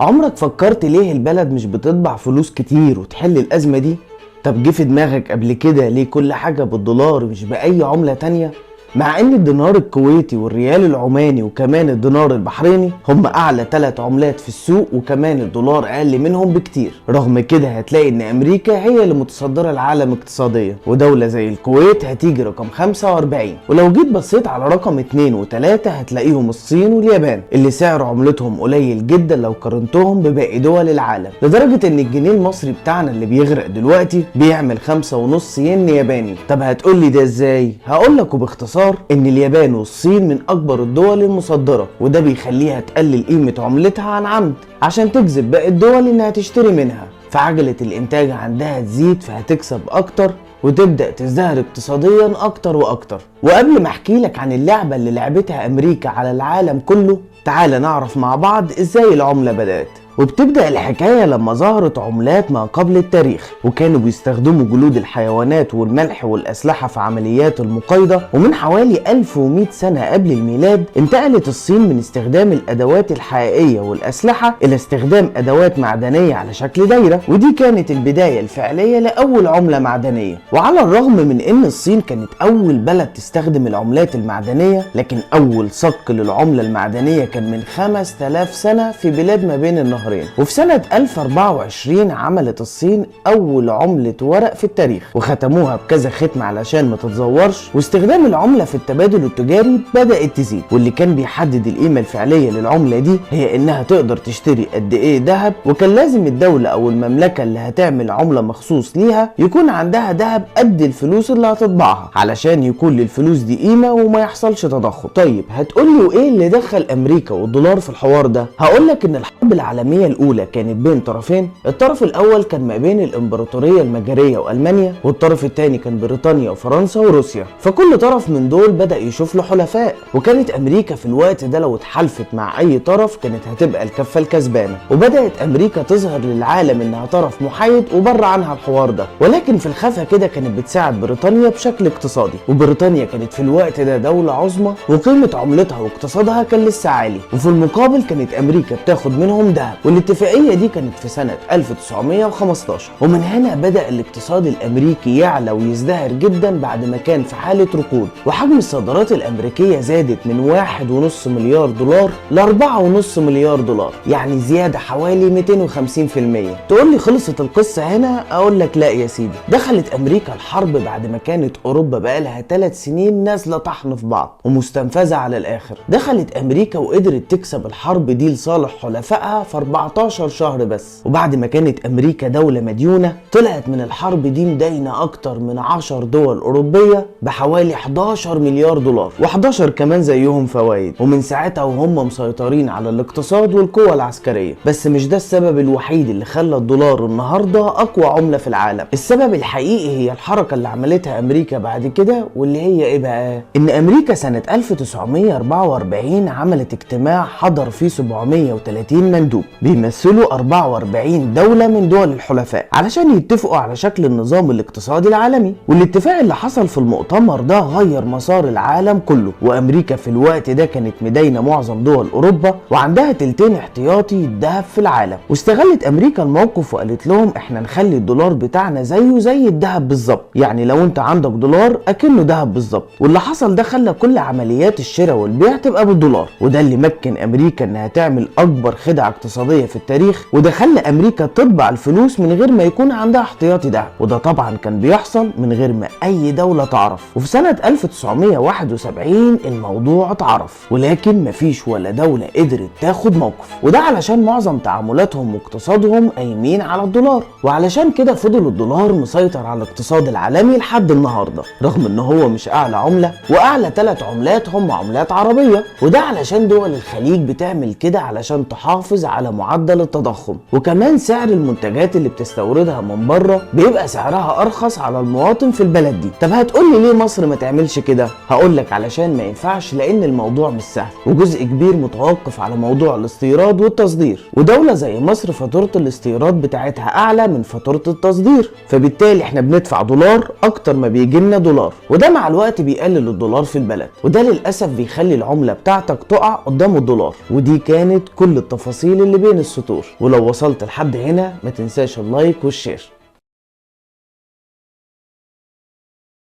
عمرك فكرت ليه البلد مش بتطبع فلوس كتير وتحل الأزمة دي؟ طب جه في دماغك قبل كده ليه كل حاجة بالدولار مش بأي عملة تانية؟ مع ان الدينار الكويتي والريال العماني وكمان الدينار البحريني هم اعلى 3 عملات في السوق، وكمان الدولار اقل منهم بكتير. رغم كده هتلاقي ان امريكا هي اللي متصدرة العالم اقتصاديا، ودولة زي الكويت هتيجي رقم 45، ولو جيت بصيت على رقم 2 و3 هتلاقيهم الصين واليابان اللي سعر عملتهم قليل جدا لو قارنتهم بباقي دول العالم، لدرجة ان الجنيه المصري بتاعنا اللي بيغرق دلوقتي بيعمل 5.5 ين ياباني. طب هتقولي ده ازاي؟ هقولك وباختصار ان اليابان والصين من اكبر الدول المصدرة، وده بيخليها تقلل قيمة عملتها عن عمد عشان تجذب باقي الدول انها تشتري منها، فعجلة الانتاج عندها تزيد فهتكسب اكتر وتبدأ تزدهر اقتصاديا اكتر واكتر. وقبل ما احكي لك عن اللعبة اللي لعبتها امريكا على العالم كله، تعال نعرف مع بعض ازاي العملة بدأت. وبتبدأ الحكاية لما ظهرت عملات ما قبل التاريخ، وكانوا بيستخدموا جلود الحيوانات والملح والأسلحة في عمليات المقايضة. ومن حوالي 1100 سنة قبل الميلاد انتقلت الصين من استخدام الأدوات الحقيقية والأسلحة إلى استخدام أدوات معدنية على شكل دايرة، ودي كانت البداية الفعلية لأول عملة معدنية. وعلى الرغم من إن الصين كانت أول بلد تستخدم العملات المعدنية، لكن أول صك للعملة المعدنية كان من 5000 سنة في بلاد ما بين النهرين. وفي سنة 1024 عملت الصين أول عملة ورق في التاريخ، وختموها بكذا ختم علشان ما تتزورش. واستخدام العملة في التبادل التجاري بدأت تزيد، واللي كان بيحدد القيمة الفعلية للعملة دي هي إنها تقدر تشتري قد إيه ذهب، وكان لازم الدولة أو المملكة اللي هتعمل عملة مخصوص ليها يكون عندها ذهب قد الفلوس اللي هتطبعها علشان يكون للفلوس دي قيمة وما يحصلش تضخم. طيب هتقولي وإيه اللي دخل أمريكا والدولار في الحوار ده؟ هقولك إن الحرب العالمية الأولى كانت بين طرفين. الطرف الأول كان ما بين الإمبراطورية المجرية وألمانيا، والطرف الثاني كان بريطانيا وفرنسا وروسيا. فكل طرف من دول بدأ يشوف له حلفاء، وكانت أمريكا في الوقت ده لو اتحالفت مع أي طرف كانت هتبقى الكفة الكسبانة. وبدأت أمريكا تظهر للعالم إنها طرف محايد وبره عنها الحوار ده، ولكن في الخفا كده كانت بتساعد بريطانيا بشكل اقتصادي. وبريطانيا كانت في الوقت ده دولة عظمى وقيمة عملتها واقتصادها كان لسه عالي، وفي المقابل كانت أمريكا بتاخد منهم دهب. والاتفاقية دي كانت في سنة 1915. ومن هنا بدأ الاقتصاد الأمريكي يعلى ويزدهر جدا بعد ما كان في حالة ركود، وحجم الصادرات الأمريكية زادت من 1.5 مليار دولار ل 4.5 مليار دولار، يعني زيادة حوالي 250%. تقول لي خلصت القصة هنا؟ أقول لك لا يا سيدي، دخلت أمريكا الحرب بعد ما كانت أوروبا بقالها 3 سنين نازلة طحن في بعض ومستنفذة على الآخر. دخلت أمريكا وقدرت تكسب الحرب دي لصالح حلفائها في 14 شهر بس. وبعد ما كانت أمريكا دولة مديونة، طلعت من الحرب دي مدينة أكتر من 10 دول أوروبية بحوالي 11 مليار دولار، و11 كمان زيهم فوائد. ومن ساعتها وهم مسيطرين على الاقتصاد والقوة العسكرية. بس مش ده السبب الوحيد اللي خلى الدولار النهاردة أقوى عملة في العالم. السبب الحقيقي هي الحركة اللي عملتها أمريكا بعد كده، واللي هي إيه بقى؟ إن أمريكا سنة 1944 عملت اجتماع حضر فيه 730 مندوب بيمثلوا 44 دولة من دول الحلفاء علشان يتفقوا على شكل النظام الاقتصادي العالمي. والاتفاق اللي حصل في المؤتمر ده غير مسار العالم كله. وأمريكا في الوقت ده كانت مدينة معظم دول أوروبا وعندها تلتين احتياطي الذهب في العالم. واستغلت أمريكا الموقف وقالت لهم احنا نخلي الدولار بتاعنا زيه زي الذهب بالظبط، يعني لو انت عندك دولار اكنه ذهب بالظبط. واللي حصل ده خلى كل عمليات الشراء والبيع تبقى بالدولار، وده اللي مكن أمريكا انها تعمل أكبر خدعة اقتصادية في التاريخ. وده خلى أمريكا تطبع الفلوس من غير ما يكون عندها احتياطي دهب، وده طبعا كان بيحصل من غير ما أي دولة تعرف. وفي سنة 1971 الموضوع اتعرف، ولكن مفيش ولا دولة قدرت تاخد موقف، وده علشان معظم تعاملاتهم واقتصادهم قايمين على الدولار. وعلشان كده فضل الدولار مسيطر على الاقتصاد العالمي لحد النهارده، رغم ان هو مش اعلى عملة، واعلى 3 عملات هم عملات عربية. وده علشان دول الخليج بتعمل كده علشان تحافظ على معدل التضخم. وكمان سعر المنتجات اللي بتستوردها من بره بيبقى سعرها ارخص على المواطن في البلد دي. طب هتقولي ليه مصر ما تعملش كده؟ هقولك علشان ما ينفعش، لان الموضوع مش سهل، وجزء كبير متوقف على موضوع الاستيراد والتصدير. ودولة زي مصر فاتورة الاستيراد بتاعتها اعلى من فاتورة التصدير، فبالتالي احنا بندفع دولار اكتر ما بيجي لنا دولار، وده مع الوقت بيقلل الدولار في البلد، وده للاسف بيخلي العملة بتاعتك تقع قدام الدولار. ودي كانت كل التفاصيل اللي بين السطور. ولو وصلت لحد هنا ما تنساش اللايك والشير.